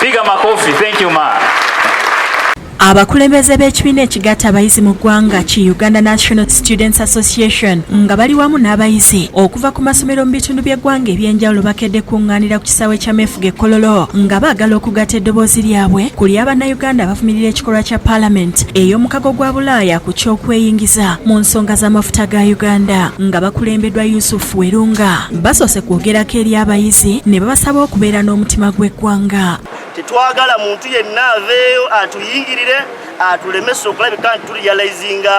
Piga makofi. Thank you, ma. Abakulembeze b'ekibiina ekigatta abayizi mu ggwanga ki Uganda National Students Association nga bali wamu n'abayizi okuva ku masomero mu bitundu by'eggwanga ebyenjawulo bakedde kuŋŋaanira ku kisaawe kya Mefuge Kololo nga baagala okugatta eddoboozi lyabwe kuli abannayuganda abavumirira ekikolwa kya Parliament ey'omukago gwa Bulaaya ku ky'okweyingiza mu nsonga z'amafuta ga Uganda nga bakulembeddwa Yusufu Werunga basoose kwogerako eri abayizi ne babasaba okubeera n'omutima gw'eggwanga. Tetwagala muntu yenna aveeyo atuyingirire atulemesa okulabika nti tuliyalayizinga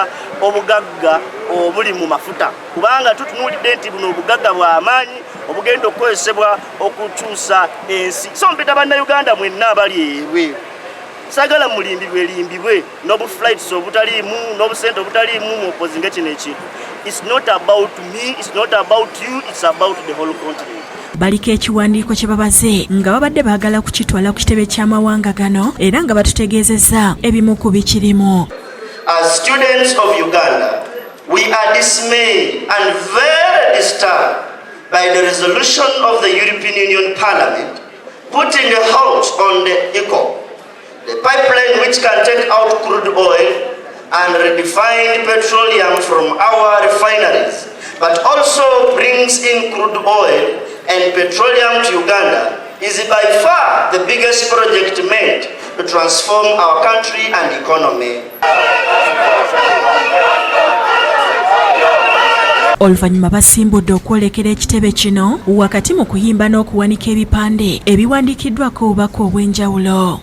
obugagga obuli mu mafuta kubanga tutunuulidde nti buno obugagga bw'amaanyi obugenda okukozesebwa okukyusa ensi. So mpita bannayuganda mwenna abali ebweru sagala mulimbibwe n'obuflights obutaliimu n'obusente obutaliimu muopozinga kino ekintu. It's not about me, it's not about you, it's about the whole continent. Baliko ekiwandiiko kye babaze nga babadde baagala kukitwala ku kitebe ky'amawanga gano era nga batutegeezezza ebimu ku bikirimu. As students of Uganda, we are dismayed and very disturbed by the resolution of the European Union Parliament putting a halt on the ECO, the pipeline which can take out crude oil and redefine petroleum from our refineries, but also brings in crude oil and petroleum to Uganda is by far the biggest project made to transform our country and economy. Oluvannyuma basimbudde okwolekera ekitebe kino wakati mu kuyimba n'okuwanika ebipande ebiwandiikiddwako obubaka obw'enjawulo.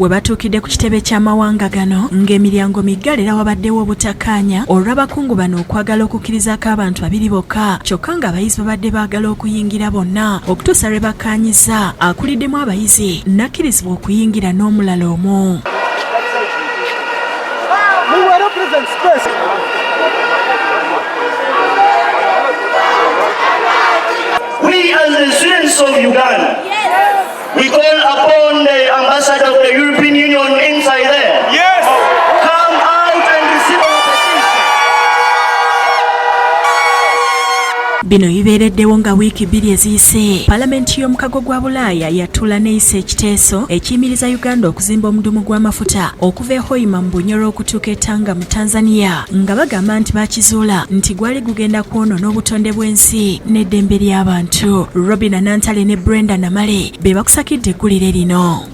We batuukidde ku kitebe ky'amawanga gano ng'emiryango miggale era wabaddewo obutakkaanya olw'abakungu bano okwagala okukkirizaako abantu babiri bokka kyokka ng'abayizi babadde baagala okuyingira bonna okutuusa lwe bakkaanyiza akuliddemu abayizi n'akkirizibwa okuyingira n'omulala omu. We as the students of Uganda, we call upon the ambassador of the European Union inside there. Yes! Come out and receive our petition. Bino bibeereddewo nga wiiki 2 eziyise Palamenti y'omukago gwa Bulaaya yatuula n'eyisa ekiteeso ekiyimiriza Uganda okuzimba omudumu gw'amafuta okuva e Hoima mu Bunyoro okutuuka e Tanga mu Tanzania nga bagamba nti bakizuula nti gwali gugenda kwonoona obutonde bw'ensi n'eddembe ly'abantu. Robina Nantale ne Brenda Namale be bakusakidde eggulire lino.